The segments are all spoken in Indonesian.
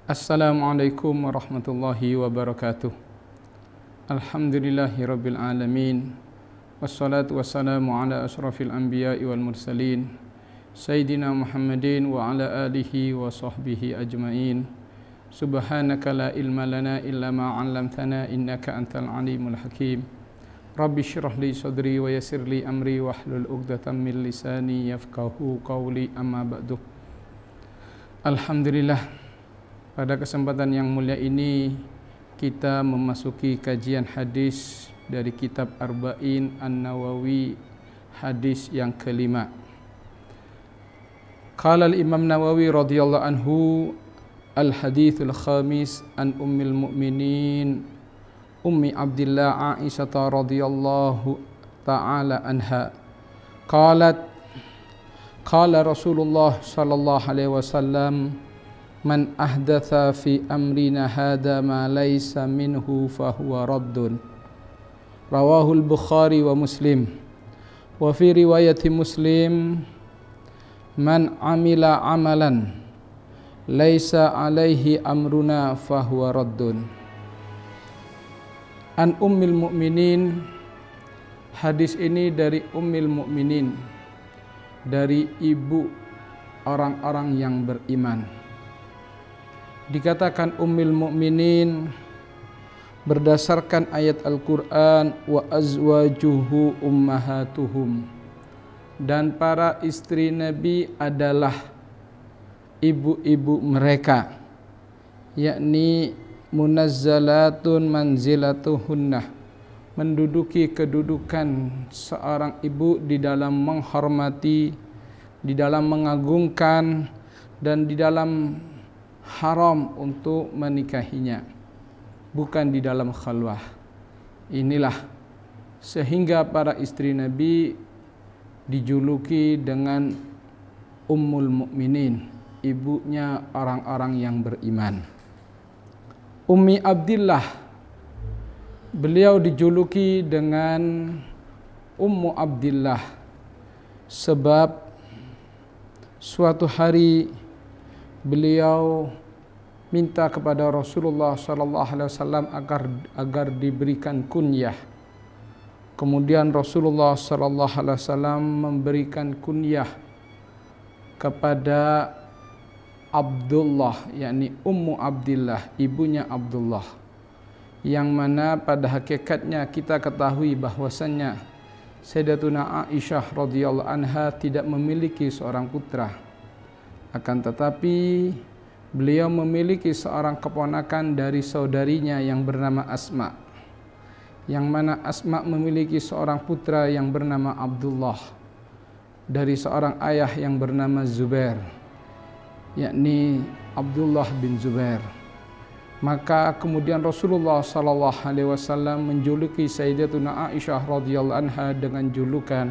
Assalamualaikum warahmatullahi wabarakatuh. Alhamdulillahi rabbil alamin. Wassalatu wassalamu ala ashrafil anbiya'i wal mursalin Sayyidina Muhammadin wa ala alihi wa sahbihi ajma'in. Subhanaka la ilma lana illa ma 'allamtana innaka antal alimul hakim. Rabbi shrah li sadri wa yassir li amri wahlul 'uqdatam min lisani yafqahu qawli, amma ba'du. Alhamdulillah, pada kesempatan yang mulia ini kita memasuki kajian hadis dari kitab Arba'in An-Nawawi, hadis yang kelima. Qala al-Imam Nawawi radhiyallahu anhu, al-hadithul khamis an ummil mu'minin Ummi Abdillah Aisyah radhiyallahu ta'ala anha qalat qala Rasulullah sallallahu alaihi wasallam, man ahdatha fi amrina hadha ma laysa minhu fahuwa raddun. Rawahul Bukhari wa Muslim. Wa fi riwayati Muslim, man amila amalan laysa alaihi amruna fahuwa raddun. An ummil mu'minin, hadis ini dari ummil mu'minin, dari ibu orang-orang yang beriman. Dikatakan ummul mukminin berdasarkan ayat Al-Quran, wa azwajuhu ummahatuhum, dan para istri Nabi adalah ibu-ibu mereka, yakni munazzalatun manzilatuhunnah, menduduki kedudukan seorang ibu di dalam menghormati, di dalam mengagungkan, dan di dalam haram untuk menikahinya, bukan di dalam khalwah. Inilah sehingga para istri Nabi dijuluki dengan ummul mukminin, ibunya orang-orang yang beriman. Ummi Abdillah, beliau dijuluki dengan Ummu Abdillah sebab suatu hari beliau minta kepada Rasulullah sallallahu alaihi wasallam agar diberikan kunyah. Kemudian Rasulullah sallallahu alaihi wasallam memberikan kunyah kepada Abdullah, yakni Ummu Abdillah, ibunya Abdullah, yang mana pada hakikatnya kita ketahui bahwasannya Sayyidatuna Aisyah radhiyallahu anha tidak memiliki seorang putra. Akan tetapi beliau memiliki seorang keponakan dari saudarinya yang bernama Asma, yang mana Asma memiliki seorang putra yang bernama Abdullah dari seorang ayah yang bernama Zubair, yakni Abdullah bin Zubair. Maka kemudian Rasulullah sallallahu alaihi wasallam menjuluki Sayyidatuna Aisyah radhiyallahu anha dengan julukan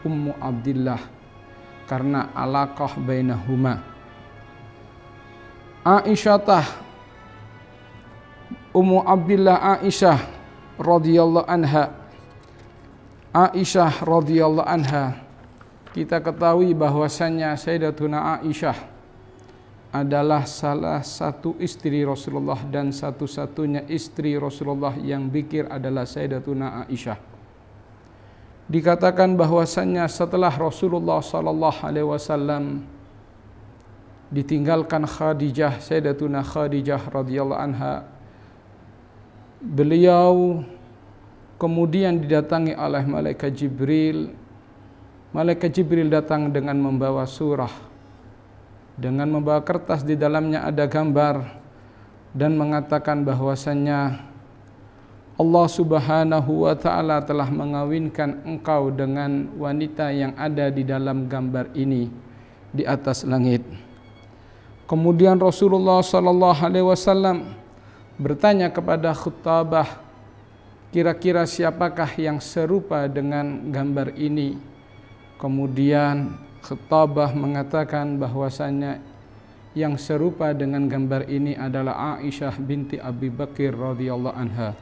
Ummu Abdillah karena alaqah bainahuma. Ummu Abdillah Aisyah radhiyallahu anha. Aisyah radhiyallahu anha, kita ketahui bahwasanya Sayyidatuna Aisyah adalah salah satu istri Rasulullah, dan satu-satunya istri Rasulullah yang bikir adalah Sayyidatuna Aisyah. Dikatakan bahwasannya setelah Rasulullah sallallahu alaihi wasallam ditinggalkan Khadijah, Sayyidatuna Khadijah radhiyallahu anha, beliau kemudian didatangi oleh malaikat Jibril. Malaikat Jibril datang dengan membawa surah, dengan membawa kertas di dalamnya ada gambar, dan mengatakan bahwasannya Allah subhanahu wa ta'ala telah mengawinkan engkau dengan wanita yang ada di dalam gambar ini di atas langit. Kemudian Rasulullah sallallahu alaihi wasallam bertanya kepada Khuttabah, kira-kira siapakah yang serupa dengan gambar ini? Kemudian Khuttabah mengatakan bahwasannya yang serupa dengan gambar ini adalah Aisyah binti Abi Bakr radhiyallahu anha.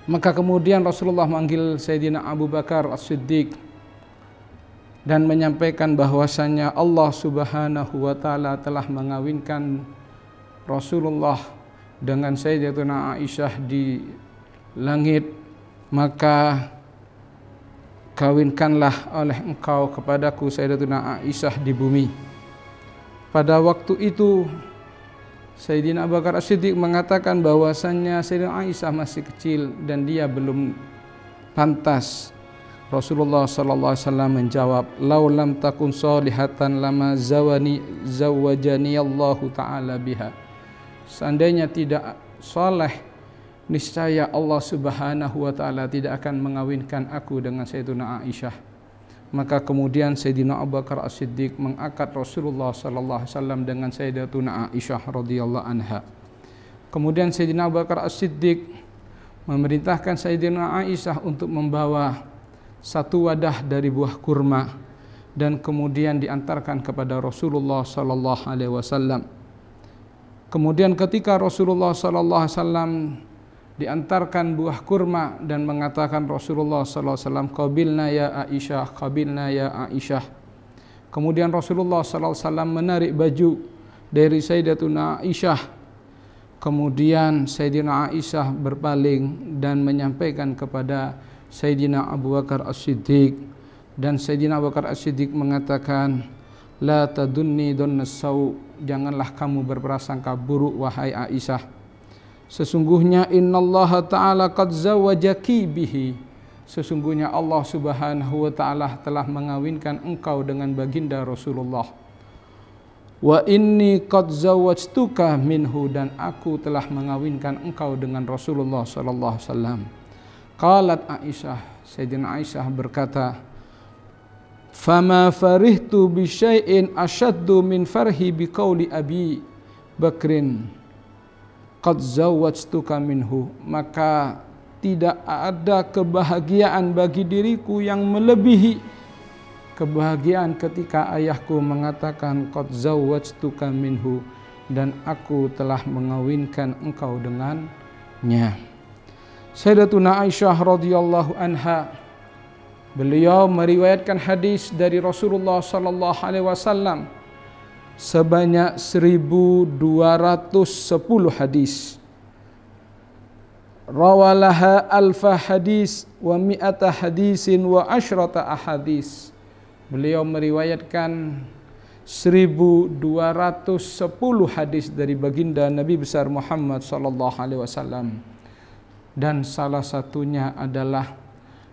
Maka kemudian Rasulullah memanggil Sayyidina Abu Bakar As-Siddiq dan menyampaikan bahwasannya Allah Subhanahu wa taala telah mengawinkan Rasulullah dengan Sayyidatuna Aisyah di langit, maka kawinkanlah oleh engkau kepadaku Sayyidatuna Aisyah di bumi. Pada waktu itu Sayyidina Abu Bakar As-Siddiq mengatakan bahwasannya Sayyidina Aisyah masih kecil dan dia belum pantas. Rasulullah sallallahu alaihi wasallam menjawab, "Lau lam takun salihatan lama zawajani Allah taala biha." Seandainya tidak saleh, niscaya Allah Subhanahu wa taala tidak akan mengawinkan aku dengan Sayyidina Aisyah. Maka kemudian Sayyidina Abu Bakar As-Siddiq mengakad Rasulullah sallallahu alaihi wasallam dengan Sayyidatuna Aisyah radhiyallahu anha. Kemudian Sayyidina Abu Bakar As-Siddiq memerintahkan Sayyidina Aisyah untuk membawa satu wadah dari buah kurma dan kemudian diantarkan kepada Rasulullah sallallahu alaihi wasallam. Kemudian ketika Rasulullah sallallahu alaihi wasallam diantarkan buah kurma dan mengatakan Rasulullah sallallahu alaihi wasallam, "Qabilna ya Aisyah, qabilna ya Aisyah." Kemudian Rasulullah sallallahu alaihi wasallam menarik baju dari Sayyidatuna Aisyah. Kemudian Sayyidina Aisyah berpaling dan menyampaikan kepada Sayyidina Abu Bakar As-Siddiq, dan Sayyidina Abu Bakar As-Siddiq mengatakan, "La tadunni dunnas sau", janganlah kamu berprasangka buruk wahai Aisyah. Sesungguhnya innallaha ta'ala qad zawajaki bihi, sesungguhnya Allah Subhanahu wa taala telah mengawinkan engkau dengan baginda Rasulullah. Wa inni qad zawajtuka minhu, dan aku telah mengawinkan engkau dengan Rasulullah sallallahu alaihi wasallam. Qalat Aisyah, Sayyidina Aisyah berkata, "Fama farihtu bi syai'in asyaddu min farhi bi qauli Abi Bakrin qad zawwajtuka minhu." Maka tidak ada kebahagiaan bagi diriku yang melebihi kebahagiaan ketika ayahku mengatakan qad zawwajtuka minhu, dan aku telah mengawinkan engkau dengannya. Sayyidatuna Aisyah radhiyallahu anha, beliau meriwayatkan hadis dari Rasulullah sallallahu alaihi wasallam sebanyak 1210 hadis. Rawalaha alfa hadis wa mi'ata hadisin wa asyrata ahadis. Beliau meriwayatkan 1210 hadis dari baginda Nabi besar Muhammad sallallahu alaihi wasallam. Dan salah satunya adalah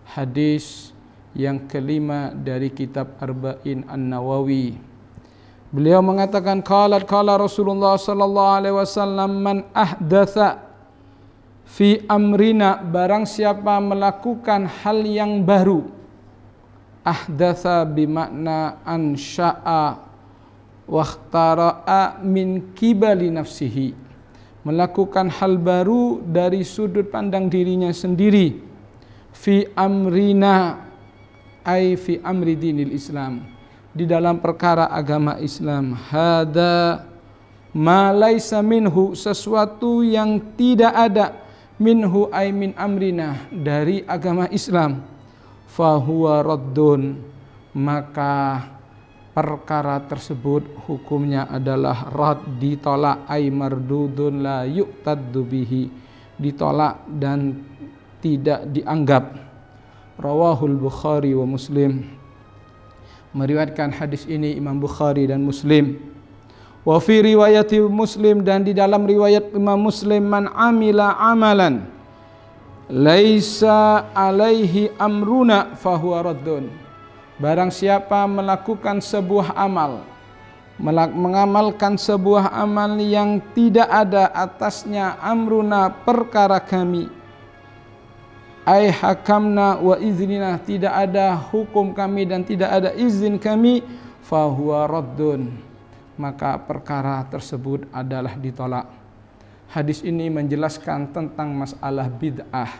hadis yang kelima dari kitab Arba'in An-Nawawi. Beliau mengatakan, qala Rasulullah sallallahu alaihi wasallam, "Man ahdatsa fi amrina", barang siapa melakukan hal yang baru. Ahdatsa bimakna ansya'a wa ikhtara'a min kibali nafsihi, melakukan hal baru dari sudut pandang dirinya sendiri. Fi amrina ay fi amri dinil Islam, di dalam perkara agama Islam. Hada ma laisa minhu, sesuatu yang tidak ada, minhu ay min amrina, dari agama Islam. Fahuwa raddun, maka perkara tersebut hukumnya adalah rad, ditolak, ay mardudun la yu'taddu bihi, ditolak dan tidak dianggap. Rawahul Bukhari wa Muslim, meriwayatkan hadis ini Imam Bukhari dan Muslim. Wa fi riwayati Muslim, dan di dalam riwayat Imam Muslim, man amila amalan laisa alaihi amruna fahuwa raddun, barang siapa melakukan sebuah amal, mengamalkan sebuah amal yang tidak ada atasnya amruna, perkara kami, ay hakamna wa iznina, tidak ada hukum kami dan tidak ada izin kami, fahuwa raddun, maka perkara tersebut adalah ditolak. Hadis ini menjelaskan tentang masalah bid'ah.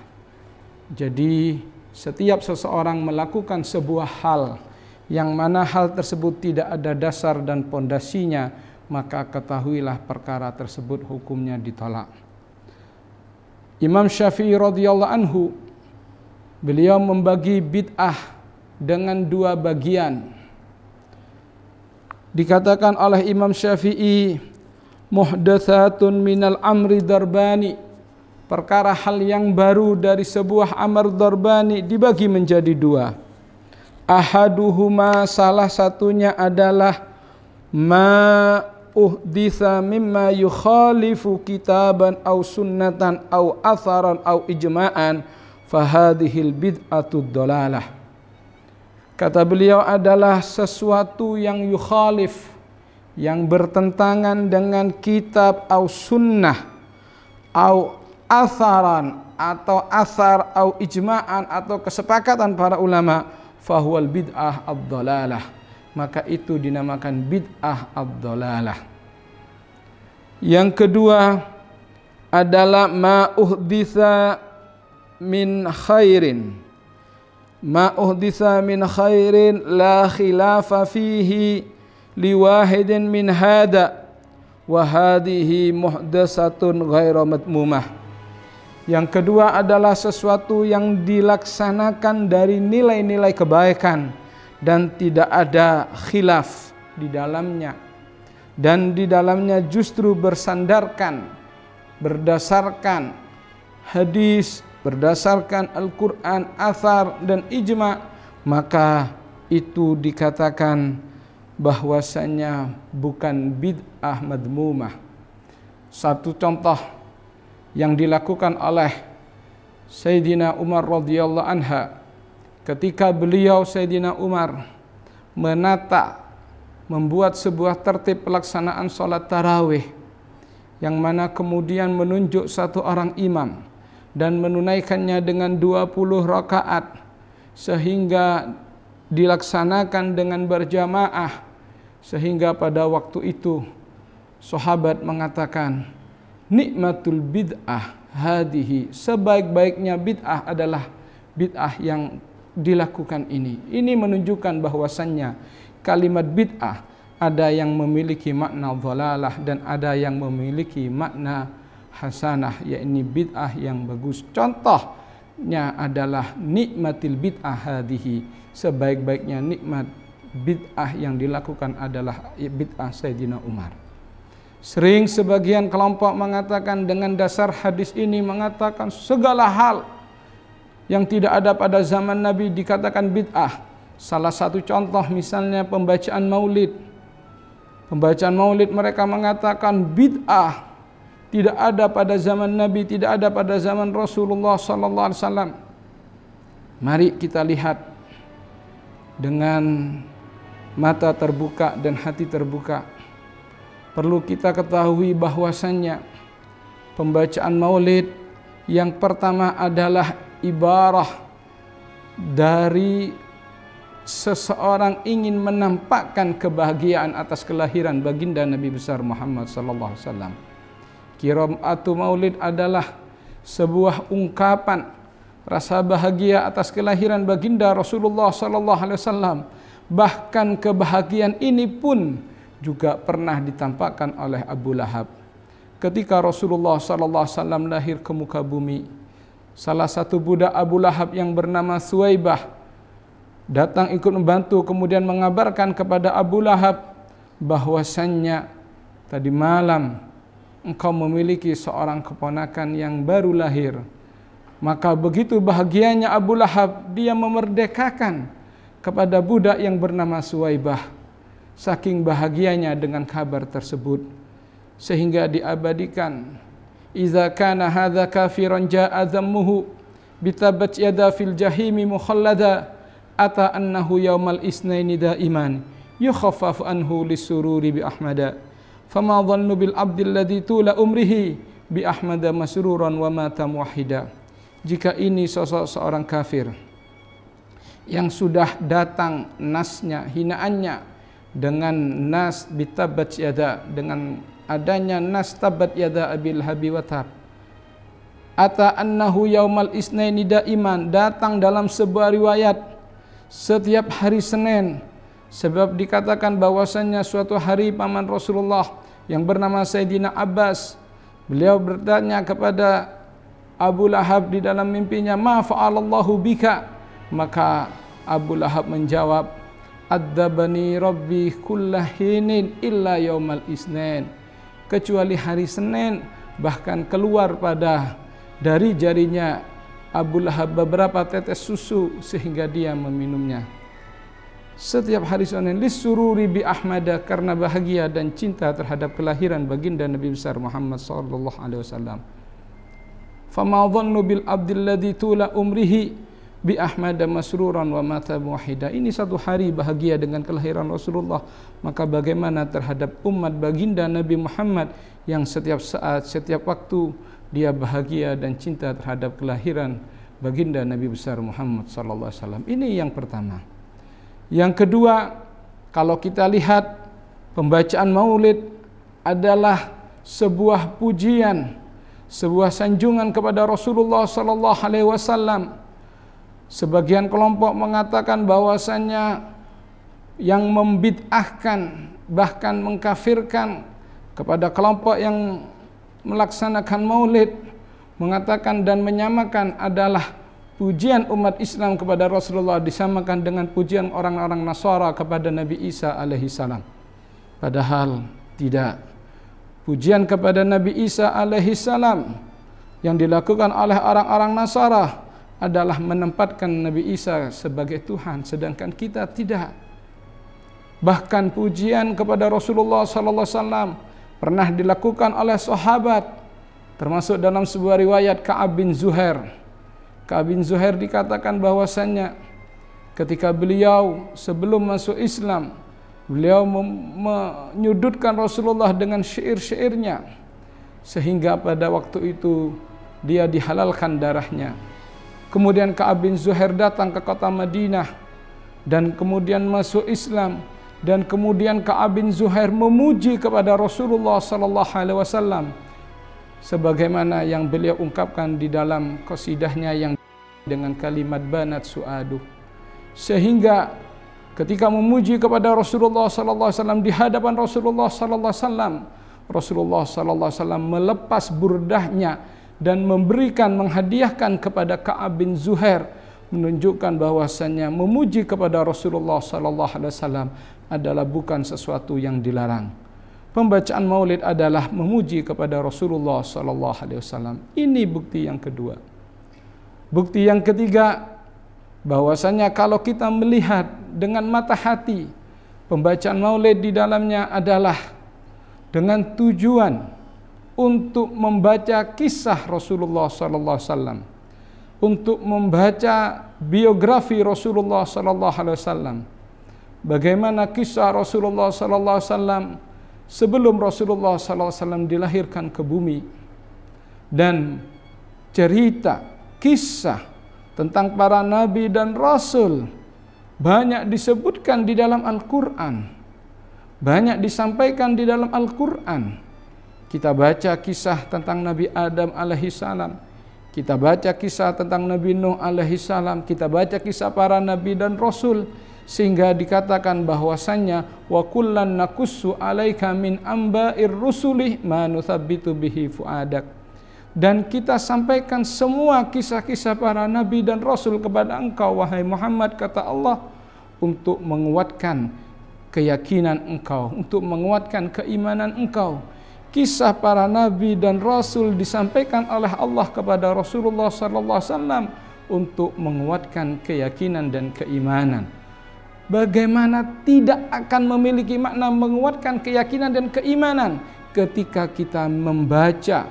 Jadi setiap seseorang melakukan sebuah hal yang mana hal tersebut tidak ada dasar dan pondasinya, maka ketahuilah perkara tersebut hukumnya ditolak. Imam Syafi'i radhiyallahu anhu, beliau membagi bid'ah dengan dua bagian. Dikatakan oleh Imam Syafi'i, muhdatsatun minal amri darbani, perkara hal yang baru dari sebuah amar darbani dibagi menjadi dua. Ahaduhuma, salah satunya adalah ma uhditsa mimma yukhalifu kitaban aw sunnatan aw atharan aw ijma'an fahadhil bid'atu dhalalah. Kata beliau adalah sesuatu yang yukhalif, yang bertentangan dengan kitab atau sunnah atau atharan atau athar atau ijma'an atau kesepakatan para ulama, fahuwal bid'ah ad-dhalalah, maka itu dinamakan bid'ah ad-dhalalah. Yang kedua adalah ma uhditsa min khairin, ma uhditsa min khairin la khilafa fihi liwahidin min hada wa hadhihi muhdatsatun ghairu madmumah. Yang kedua adalah sesuatu yang dilaksanakan dari nilai-nilai kebaikan dan tidak ada khilaf di dalamnya, dan di dalamnya justru berdasarkan hadis, berdasarkan Al-Quran, athar dan ijma', maka itu dikatakan bahwasanya bukan bid'ah madmumah. Satu contoh yang dilakukan oleh Sayyidina Umar radhiyallahu anha ketika beliau Sayyidina Umar membuat sebuah tertib pelaksanaan sholat tarawih, yang mana kemudian menunjuk satu orang imam dan menunaikannya dengan 20 rakaat sehingga dilaksanakan dengan berjamaah, sehingga pada waktu itu sahabat mengatakan, nikmatul bid'ah hadihi, sebaik-baiknya bid'ah adalah bid'ah yang dilakukan ini. Ini menunjukkan bahwasannya kalimat bid'ah ada yang memiliki makna dhalalah dan ada yang memiliki makna hasanah, yakni bid'ah yang bagus. Contohnya adalah nikmatil bid'ah hadihi, sebaik-baiknya nikmat bid'ah yang dilakukan adalah bid'ah Sayyidina Umar. Sering sebagian kelompok mengatakan dengan dasar hadis ini, mengatakan segala hal yang tidak ada pada zaman Nabi dikatakan bid'ah. Salah satu contoh misalnya pembacaan maulid. Pembacaan maulid mereka mengatakan bid'ah, tidak ada pada zaman Nabi, tidak ada pada zaman Rasulullah sallallahu alaihi wasallam. Mari kita lihat dengan mata terbuka dan hati terbuka. Perlu kita ketahui bahwasannya pembacaan maulid yang pertama adalah ibarah dari seseorang ingin menampakkan kebahagiaan atas kelahiran baginda Nabi besar Muhammad sallallahu alaihi wasallam. Qiraatu maulid adalah sebuah ungkapan rasa bahagia atas kelahiran baginda Rasulullah sallallahu alaihi wasallam. Bahkan kebahagiaan ini pun juga pernah ditampakkan oleh Abu Lahab. Ketika Rasulullah sallallahu alaihi wasallam lahir ke muka bumi, salah satu budak Abu Lahab yang bernama Suwaibah datang ikut membantu, kemudian mengabarkan kepada Abu Lahab bahwasannya tadi malam engkau memiliki seorang keponakan yang baru lahir. Maka begitu bahagianya Abu Lahab, dia memerdekakan kepada budak yang bernama Suwaibah. Saking bahagianya dengan kabar tersebut, sehingga diabadikan, idza kana hadza kafiran jaa dhammuhu bitabat yada fil jahimi mukhallada ata annahu yaumal isnaini daiman yukhaffafu anhu lisururi bi ahmada fama dhannu bil abdil ladzi tula umrihi bi ahmada masruran wa mata muwahhida. Jika ini sosok seorang kafir yang sudah datang nasnya, hinaannya dengan nas bitabat yada, dengan adanya nas tabat yada abil habi wa tab, ata annahu yaumal isnaini daiman, datang dalam sebuah riwayat setiap hari Senin, sebab dikatakan bahwasannya suatu hari paman Rasulullah yang bernama Sayyidina Abbas, beliau bertanya kepada Abu Lahab di dalam mimpinya, ma fa'alallahu bika, maka Abu Lahab menjawab, adzabani rabbi kullahinin illa yaumal isnin, kecuali hari Senin, bahkan keluar dari jarinya Abu Lahab beberapa tetes susu sehingga dia meminumnya. Setiap hari Senin lisururi bi Ahmada, karena bahagia dan cinta terhadap kelahiran baginda Nabi besar Muhammad sallallahu alaihi wasallam. Fama dhannu bil abdil ladzi tula umrihi bi Ahmad masruran wa mata muwahhida. Ini satu hari bahagia dengan kelahiran Rasulullah, maka bagaimana terhadap umat baginda Nabi Muhammad yang setiap saat, setiap waktu dia bahagia dan cinta terhadap kelahiran baginda Nabi besar Muhammad sallallahu alaihi wasallam. Ini yang pertama. Yang kedua, kalau kita lihat pembacaan Maulid adalah sebuah pujian, sebuah sanjungan kepada Rasulullah sallallahu alaihi wasallam. Sebagian kelompok mengatakan bahwasannya yang membid'ahkan, bahkan mengkafirkan kepada kelompok yang melaksanakan Maulid, mengatakan dan menyamakan adalah pujian umat Islam kepada Rasulullah disamakan dengan pujian orang-orang Nasara kepada Nabi Isa alaihi salam. Padahal tidak. Pujian kepada Nabi Isa alaihi salam yang dilakukan oleh orang-orang Nasara adalah menempatkan Nabi Isa sebagai Tuhan, sedangkan kita tidak. Bahkan pujian kepada Rasulullah sallallahu alaihi wasallam pernah dilakukan oleh sahabat, termasuk dalam sebuah riwayat Ka'ab bin Zuhair. Ka'ab bin Zuhair dikatakan bahwasannya ketika beliau sebelum masuk Islam, beliau menyudutkan Rasulullah dengan syair-syairnya, sehingga pada waktu itu dia dihalalkan darahnya. Kemudian Ka'ab bin Zuhair datang ke kota Madinah dan kemudian masuk Islam, dan kemudian Ka'ab bin Zuhair memuji kepada Rasulullah sallallahu alaihi wasallam sebagaimana yang beliau ungkapkan di dalam qasidahnya yang dengan kalimat banat su'aduh. Sehingga ketika memuji kepada Rasulullah sallallahu alaihi wasallam di hadapan Rasulullah sallallahu alaihi wasallam, Rasulullah sallallahu alaihi wasallam melepas burdahnya dan menghadiahkan kepada Ka'ab bin Zuhair, menunjukkan bahwasannya memuji kepada Rasulullah sallallahu alaihi wasallam adalah bukan sesuatu yang dilarang. Pembacaan Maulid adalah memuji kepada Rasulullah sallallahu alaihi wasallam. Ini bukti yang kedua. Bukti yang ketiga, bahwasanya kalau kita melihat dengan mata hati, pembacaan Maulid di dalamnya adalah dengan tujuan untuk membaca kisah Rasulullah sallallahu alaihi wasallam, untuk membaca biografi Rasulullah sallallahu alaihi wasallam. Bagaimana kisah Rasulullah sallallahu alaihi wasallam sebelum Rasulullah sallallahu alaihi wasallam dilahirkan ke bumi, dan cerita kisah tentang para nabi dan rasul banyak disebutkan di dalam Al-Qur'an, banyak disampaikan di dalam Al-Qur'an. Kita baca kisah tentang Nabi Adam alaihi salam, kita baca kisah tentang Nabi Nuh alaihi salam, kita baca kisah para nabi dan rasul, sehingga dikatakan bahwasannya wa kullan naqussu alaika min amba'ir rusuli ma nuthabbitu bihi fuadak. Dan kita sampaikan semua kisah-kisah para nabi dan rasul kepada engkau wahai Muhammad, kata Allah, untuk menguatkan keyakinan engkau, untuk menguatkan keimanan engkau. Kisah para nabi dan rasul disampaikan oleh Allah kepada Rasulullah sallallahu alaihi wasallam untuk menguatkan keyakinan dan keimanan. Bagaimana tidak akan memiliki makna menguatkan keyakinan dan keimanan ketika kita membaca,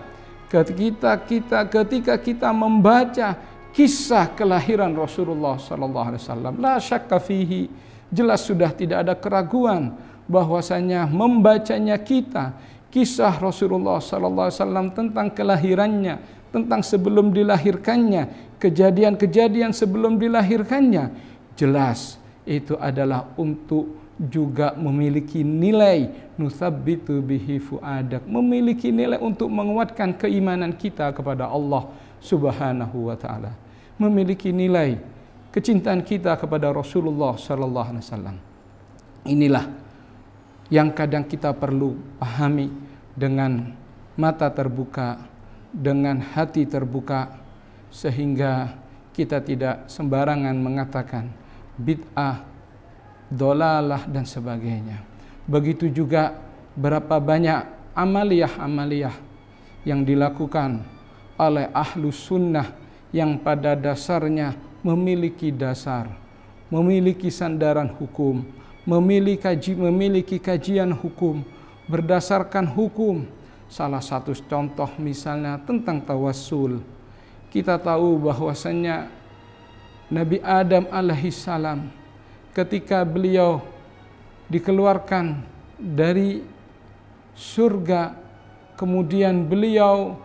ketika kita membaca kisah kelahiran Rasulullah sallallahu alaihi wasallam. La syakka fihi, jelas sudah tidak ada keraguan bahwasanya membacanya kita kisah Rasulullah sallallahu alaihi wasallam tentang kelahirannya, tentang sebelum dilahirkannya, kejadian-kejadian sebelum dilahirkannya, jelas itu adalah untuk juga memiliki nilai nuthabbitu bihi fuadak, memiliki nilai untuk menguatkan keimanan kita kepada Allah Subhanahu wa taala, memiliki nilai kecintaan kita kepada Rasulullah sallallahu alaihi wasallam. Inilah yang kadang kita perlu pahami dengan mata terbuka, dengan hati terbuka, sehingga kita tidak sembarangan mengatakan bid'ah, dolalah dan sebagainya. Begitu juga berapa banyak amaliyah-amaliyah yang dilakukan oleh ahlus sunnah yang pada dasarnya memiliki dasar, memiliki sandaran hukum, memiliki kajian hukum, berdasarkan hukum. Salah satu contoh misalnya tentang tawassul. Kita tahu bahwasanya Nabi Adam alaihissalam ketika beliau dikeluarkan dari surga, kemudian beliau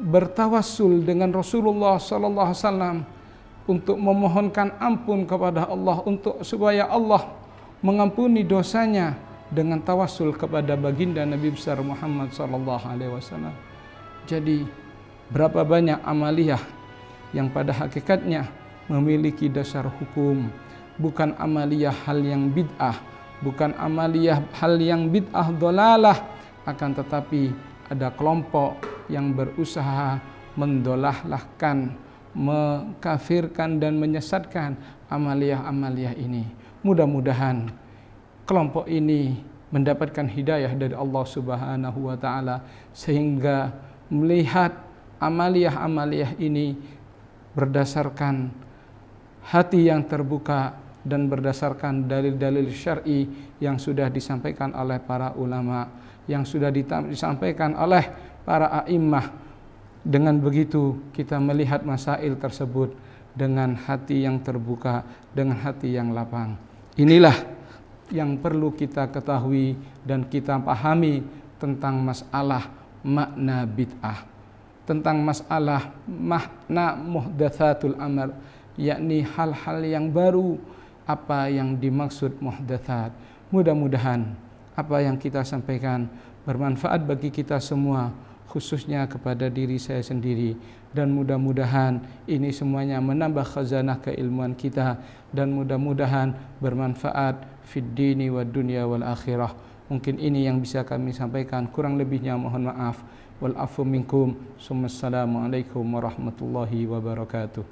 bertawassul dengan Rasulullah sallallahu alaihi wasallam untuk memohonkan ampun kepada Allah, untuk supaya Allah mengampuni dosanya dengan tawassul kepada baginda Nabi besar Muhammad sallallahu alaihi wasallam. Jadi berapa banyak amaliyah yang pada hakikatnya memiliki dasar hukum, bukan amaliyah hal yang bid'ah, bukan amaliyah hal yang bid'ah dolalah, akan tetapi ada kelompok yang berusaha mendolahlahkan, mengkafirkan dan menyesatkan amaliyah-amaliyah ini. Mudah-mudahan kelompok ini mendapatkan hidayah dari Allah Subhanahu wa taala sehingga melihat amaliyah-amaliyah ini berdasarkan hati yang terbuka dan berdasarkan dalil-dalil syar'i yang sudah disampaikan oleh para ulama, yang sudah disampaikan oleh para a'immah. Dengan begitu kita melihat masail tersebut dengan hati yang terbuka, dengan hati yang lapang. Inilah yang perlu kita ketahui dan kita pahami tentang masalah makna bid'ah, tentang masalah makna muhdatsatul amr, yakni hal-hal yang baru. Apa yang dimaksud muhdatsat? Mudah-mudahan apa yang kita sampaikan bermanfaat bagi kita semua, khususnya kepada diri saya sendiri, dan mudah-mudahan ini semuanya menambah khazanah keilmuan kita, dan mudah-mudahan bermanfaat fid dini wad dunya wal akhirah. Mungkin ini yang bisa kami sampaikan, kurang lebihnya mohon maaf. Wal afu minkum. Assalamualaikum warahmatullahi wabarakatuh.